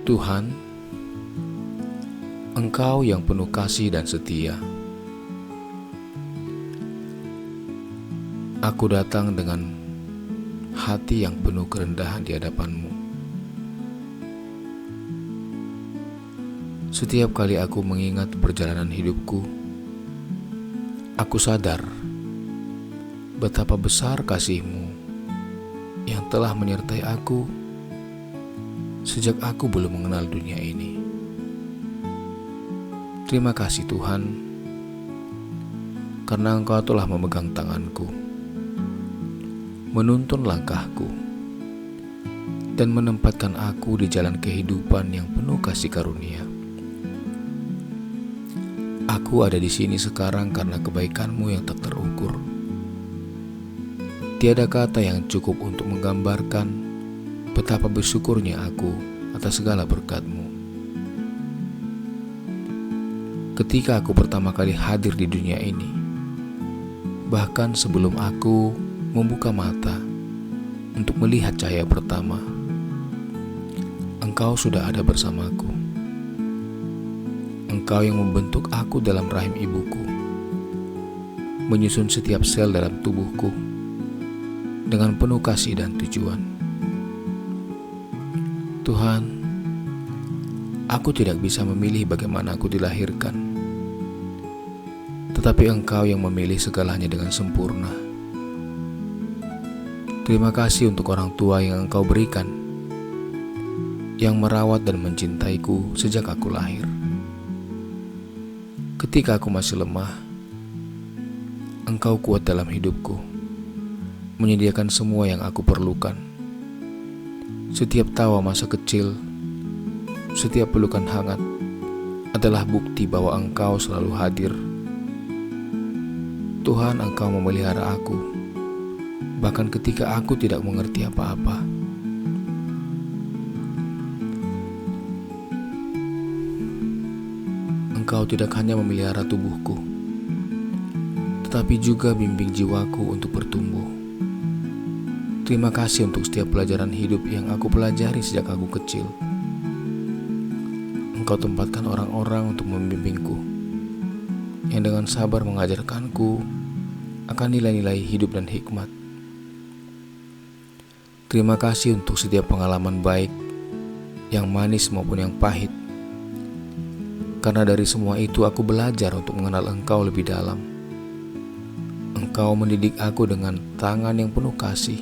Tuhan, Engkau yang penuh kasih dan setia. Aku datang dengan hati yang penuh kerendahan di hadapan-Mu. Setiap kali aku mengingat perjalanan hidupku, aku sadar betapa besar kasih-Mu yang telah menyertai aku sejak aku belum mengenal dunia ini. Terima kasih Tuhan, karena Engkau telah memegang tanganku, menuntun langkahku, dan menempatkan aku di jalan kehidupan yang penuh kasih karunia. Aku ada di sini sekarang karena kebaikan-Mu yang tak terukur. Tiada kata yang cukup untuk menggambarkan betapa bersyukurnya aku atas segala berkat-Mu. Ketika aku pertama kali hadir di dunia ini, bahkan sebelum aku membuka mata untuk melihat cahaya pertama, Engkau sudah ada bersamaku. Engkau yang membentuk aku dalam rahim ibuku, menyusun setiap sel dalam tubuhku dengan penuh kasih dan tujuan. Tuhan, aku tidak bisa memilih bagaimana aku dilahirkan, tetapi Engkau yang memilih segalanya dengan sempurna. Terima kasih untuk orang tua yang Engkau berikan, yang merawat dan mencintaiku sejak aku lahir. Ketika aku masih lemah, Engkau kuat dalam hidupku, menyediakan semua yang aku perlukan. Setiap tawa masa kecil, setiap pelukan hangat adalah bukti bahwa Engkau selalu hadir. Tuhan, Engkau memelihara aku, bahkan ketika aku tidak mengerti apa-apa. Engkau tidak hanya memelihara tubuhku, tetapi juga bimbing jiwaku untuk bertumbuh. Terima kasih untuk setiap pelajaran hidup yang aku pelajari sejak aku kecil. Engkau tempatkan orang-orang untuk membimbingku, yang dengan sabar mengajarkanku akan nilai-nilai hidup dan hikmat. Terima kasih untuk setiap pengalaman baik, yang manis maupun yang pahit. Karena dari semua itu aku belajar untuk mengenal Engkau lebih dalam. Engkau mendidik aku dengan tangan yang penuh kasih,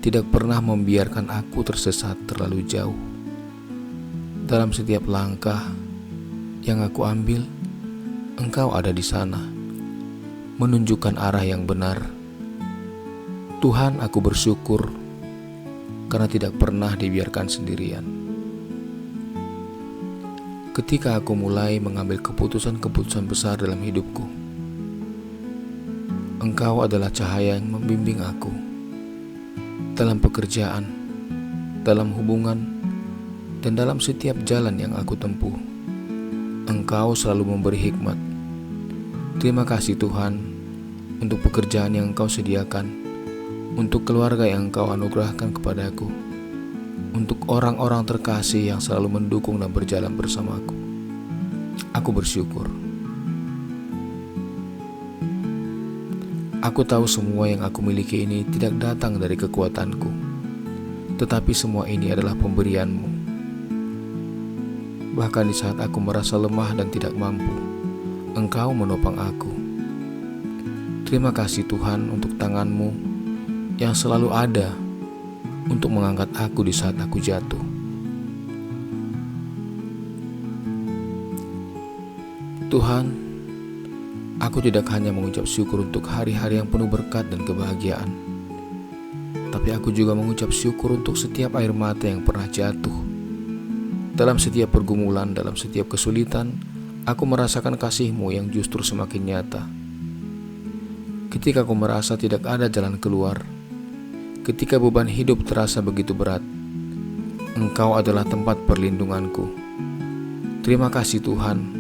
tidak pernah membiarkan aku tersesat terlalu jauh. Dalam setiap langkah yang aku ambil, Engkau ada di sana, menunjukkan arah yang benar. Tuhan, aku bersyukur karena tidak pernah dibiarkan sendirian. Ketika aku mulai mengambil keputusan-keputusan besar dalam hidupku, Engkau adalah cahaya yang membimbing aku. Dalam pekerjaan, dalam hubungan, dan dalam setiap jalan yang aku tempuh, Engkau selalu memberi hikmat. Terima kasih Tuhan untuk pekerjaan yang Engkau sediakan, untuk keluarga yang Engkau anugerahkan kepadaku, untuk orang-orang terkasih yang selalu mendukung dan berjalan bersamaku. Aku bersyukur. Aku tahu semua yang aku miliki ini tidak datang dari kekuatanku, tetapi semua ini adalah pemberian-Mu. Bahkan di saat aku merasa lemah dan tidak mampu, Engkau menopang aku. Terima kasih Tuhan untuk tangan-Mu yang selalu ada untuk mengangkat aku di saat aku jatuh. Tuhan, aku tidak hanya mengucap syukur untuk hari-hari yang penuh berkat dan kebahagiaan, tapi aku juga mengucap syukur untuk setiap air mata yang pernah jatuh. Dalam setiap pergumulan, dalam setiap kesulitan, aku merasakan kasih-Mu yang justru semakin nyata. Ketika aku merasa tidak ada jalan keluar, ketika beban hidup terasa begitu berat, Engkau adalah tempat perlindunganku. Terima kasih Tuhan,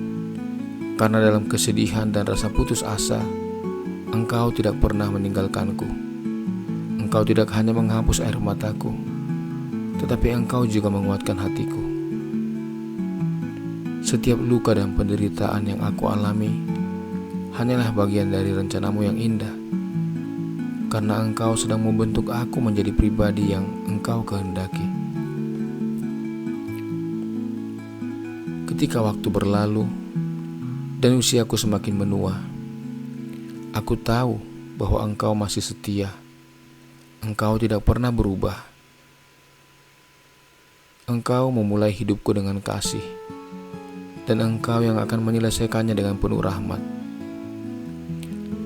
karena dalam kesedihan dan rasa putus asa, Engkau tidak pernah meninggalkanku. Engkau tidak hanya menghapus air mataku, tetapi Engkau juga menguatkan hatiku. Setiap luka dan penderitaan yang aku alami hanyalah bagian dari rencana-Mu yang indah, karena Engkau sedang membentuk aku menjadi pribadi yang Engkau kehendaki. Ketika waktu berlalu dan usiaku semakin menua, aku tahu bahwa Engkau masih setia. Engkau tidak pernah berubah. Engkau memulai hidupku dengan kasih, dan Engkau yang akan menyelesaikannya dengan penuh rahmat.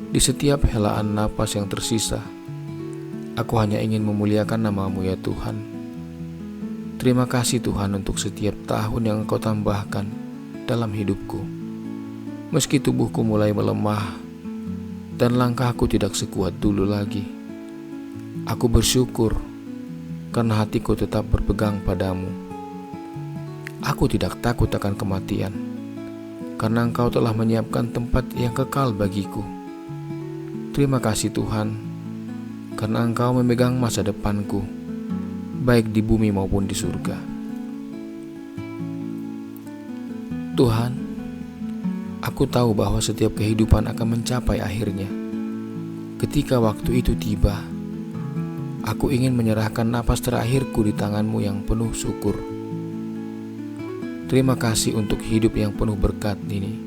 Di setiap helaan napas yang tersisa, aku hanya ingin memuliakan nama-Mu ya Tuhan. Terima kasih Tuhan untuk setiap tahun yang Engkau tambahkan dalam hidupku. Meski tubuhku mulai melemah dan langkahku tidak sekuat dulu lagi, aku bersyukur karena hatiku tetap berpegang padamu. Aku tidak takut akan kematian, karena Engkau telah menyiapkan tempat yang kekal bagiku. Terima kasih Tuhan, karena Engkau memegang masa depanku, baik di bumi maupun di surga. Tuhan, aku tahu bahwa setiap kehidupan akan mencapai akhirnya. Ketika waktu itu tiba, aku ingin menyerahkan napas terakhirku di tangan-Mu yang penuh syukur. Terima kasih untuk hidup yang penuh berkat ini.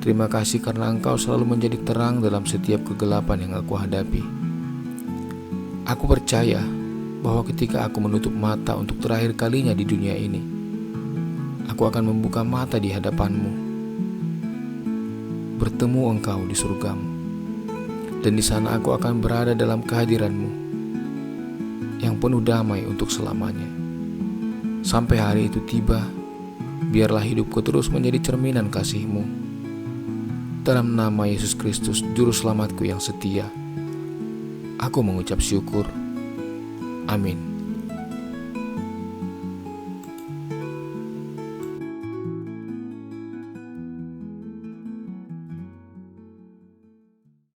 Terima kasih karena Engkau selalu menjadi terang dalam setiap kegelapan yang aku hadapi. Aku percaya bahwa ketika aku menutup mata untuk terakhir kalinya di dunia ini, aku akan membuka mata di hadapan-Mu, bertemu Engkau di surga-Mu, dan di sana aku akan berada dalam kehadiran-Mu yang penuh damai untuk selamanya. Sampai hari itu tiba, biarlah hidupku terus menjadi cerminan kasih-Mu. Dalam nama Yesus Kristus, Juru Selamatku yang setia, aku mengucap syukur. Amin.